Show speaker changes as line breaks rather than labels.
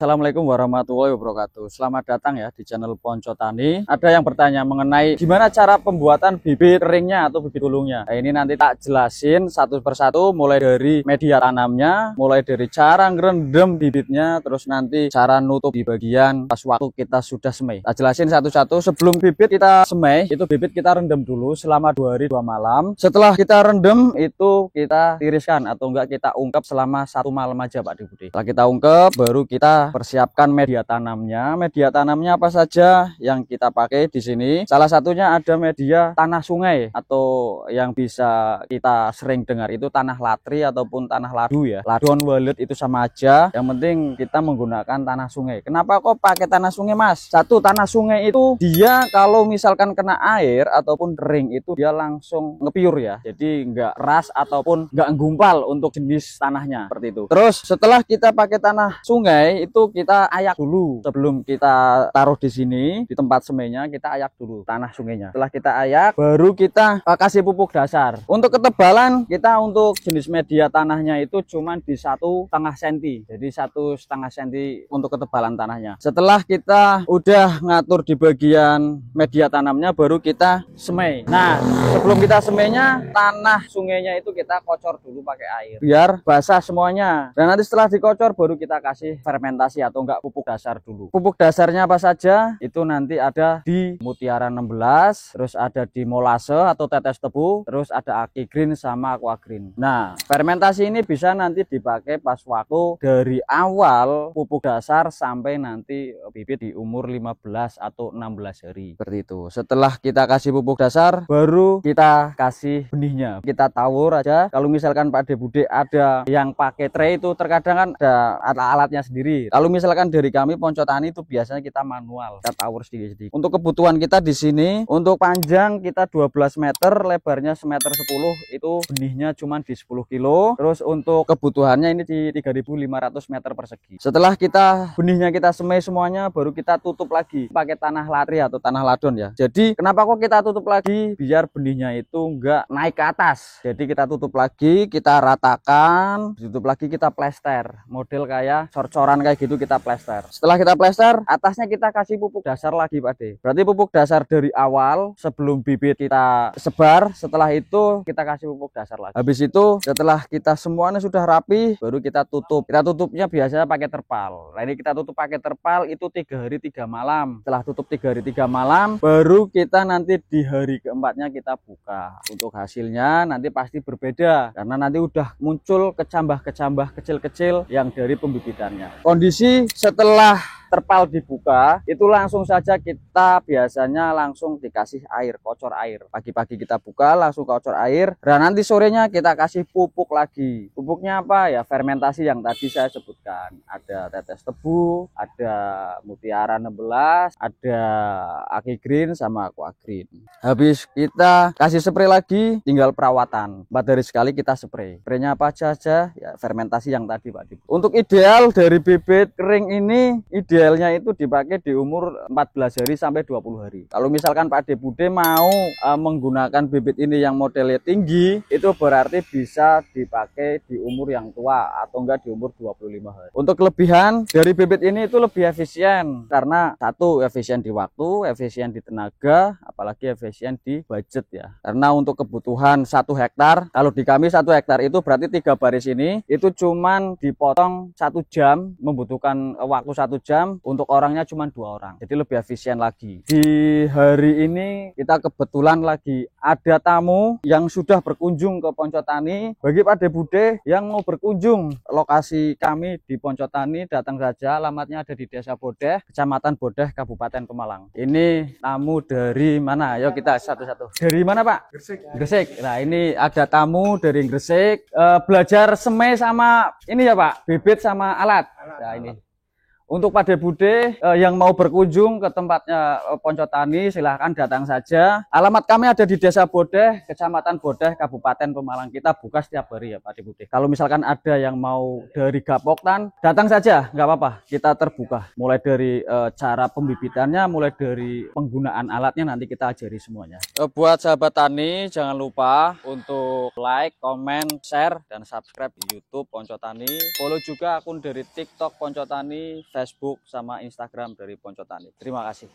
Assalamualaikum warahmatullahi wabarakatuh. Selamat datang ya di channel Ponco Tani. Ada yang bertanya mengenai gimana cara pembuatan bibit keringnya atau bibit gulungnya. Nah, ini nanti tak jelasin satu persatu, mulai dari media tanamnya, mulai dari cara ngerendam bibitnya, terus nanti cara nutup di bagian pas waktu kita sudah semai. Tak jelasin satu-satu. Sebelum bibit kita semai, itu bibit kita rendam dulu selama 2 hari 2 malam. Setelah kita rendam, itu kita tiriskan atau enggak kita ungkep selama 1 malam aja Pak Budi. Setelah kita ungkep, baru kita persiapkan media tanamnya. Media tanamnya apa saja yang kita pakai di sini? Salah satunya ada media tanah sungai atau yang bisa kita sering dengar itu tanah latri ataupun tanah ladu ya. Ladon walet itu sama aja. Yang penting kita menggunakan tanah sungai. Kenapa kok pakai tanah sungai, Mas? Satu, tanah sungai itu dia kalau misalkan kena air ataupun kering itu dia langsung ngepiur ya. Jadi nggak keras ataupun nggak gumpal untuk jenis tanahnya seperti itu. Terus setelah kita pakai tanah sungai itu kita ayak dulu sebelum kita taruh di sini di tempat semainya. Kita ayak dulu tanah sungainya. Setelah kita ayak baru kita kasih pupuk dasar. Untuk ketebalan kita untuk jenis media tanahnya itu cuman di 1,5 cm. Jadi 1,5 cm untuk ketebalan tanahnya. Setelah kita udah ngatur di bagian media tanamnya baru kita semai. Nah, sebelum kita semainya tanah sungainya itu kita kocor dulu pakai air biar basah semuanya. Dan nanti setelah dikocor baru kita kasih fermentasi atau enggak pupuk dasar dulu. Pupuk dasarnya apa saja? Itu nanti ada di Mutiara 16, terus ada di molase atau tetes tebu, terus ada Aki Green sama Aqua Green. Nah, fermentasi ini bisa nanti dipakai pas waktu dari awal pupuk dasar sampai nanti bibit di umur 15 atau 16 hari. Seperti itu. Setelah kita kasih pupuk dasar, baru kita kasih benihnya. Kita tawur aja. Kalau misalkan Pak Bude ada yang pakai tray itu terkadang kan ada alat-alatnya sendiri. Kalau misalkan dari kami Ponco Tani itu biasanya kita manual, kita tawur sedikit-sedikit. Untuk kebutuhan kita di sini, untuk panjang kita 12 meter, lebarnya 1,10 m, itu benihnya cuma di 10 kilo. Terus untuk kebutuhannya ini di 3.500 meter persegi. Setelah kita benihnya kita semai semuanya, baru kita tutup lagi pakai tanah latri atau tanah ladon ya. Jadi kenapa kok kita tutup lagi? Biar benihnya itu enggak naik ke atas. Jadi kita tutup lagi, kita ratakan, tutup lagi kita plester. Model kayak cor-coran kayak gitu kita plester. Setelah kita plester, atasnya kita kasih pupuk dasar lagi Pak De. Berarti pupuk dasar dari awal sebelum bibit kita sebar, setelah itu kita kasih pupuk dasar lagi. Habis itu setelah kita semuanya sudah rapi, baru kita tutup. Kita tutupnya biasanya pakai terpal. Nah ini kita tutup pakai terpal itu 3 hari 3 malam. Setelah tutup 3 hari 3 malam, baru kita nanti di hari keempatnya kita buka. Untuk hasilnya nanti pasti berbeda karena nanti udah muncul kecambah-kecambah kecil-kecil yang dari pembibitannya. Kondisi setelah terpal dibuka itu langsung saja kita biasanya langsung dikasih air, kocor air. Pagi-pagi kita buka langsung kocor air, dan nanti sorenya kita kasih pupuk lagi. Pupuknya apa ya? Fermentasi yang tadi saya sebutkan. Ada tetes tebu, ada Mutiara 16, ada Aki Green sama Aqua Green. Habis kita kasih spray lagi, tinggal perawatan. 4 hari sekali kita spray. Spraynya apa aja? Ya fermentasi yang tadi Pak. Untuk ideal dari bibit kering ini idealnya itu dipakai di umur 14 hari sampai 20 hari. Kalau misalkan Pak Bude mau menggunakan bibit ini yang modelnya tinggi, itu berarti bisa dipakai di umur yang tua atau enggak di umur 25 hari. Untuk kelebihan dari bibit ini itu lebih efisien karena satu, efisien di waktu, efisien di tenaga, apalagi efisien di budget ya. Karena untuk kebutuhan 1 hektar, kalau di kami 1 hektar itu berarti 3 baris ini itu cuman dipotong 1 jam, membutuhkan waktu 1 jam. Untuk orangnya cuma 2 orang, jadi lebih efisien lagi. Di hari ini kita kebetulan lagi ada tamu yang sudah berkunjung ke Ponco Tani. Bagi Pak Bude yang mau berkunjung lokasi kami di Ponco Tani, datang saja. Alamatnya ada di Desa Bodeh, Kecamatan Bodeh, Kabupaten Pemalang. Ini tamu dari mana? Ayo kita satu-satu. Dari mana Pak?
Gresik.
Gresik. Nah ini ada tamu dari Gresik, belajar semai sama ini ya Pak, bibit sama alat. Nah ini. Untuk Pak Bude yang mau berkunjung ke tempatnya Ponco Tani, silahkan datang saja. Alamat kami ada di Desa Bodeh, Kecamatan Bodeh, Kabupaten Pemalang. Kita buka setiap hari ya Pak Bude. Kalau misalkan ada yang mau dari Gapoktan, datang saja, nggak apa-apa. Kita terbuka. Mulai dari cara pembibitannya, mulai dari penggunaan alatnya, nanti kita ajari semuanya. Buat sahabat tani, jangan lupa untuk like, komen, share, dan subscribe di YouTube Ponco Tani. Follow juga akun dari TikTok Ponco Tani, Facebook sama Instagram dari Ponco Tani. Terima kasih.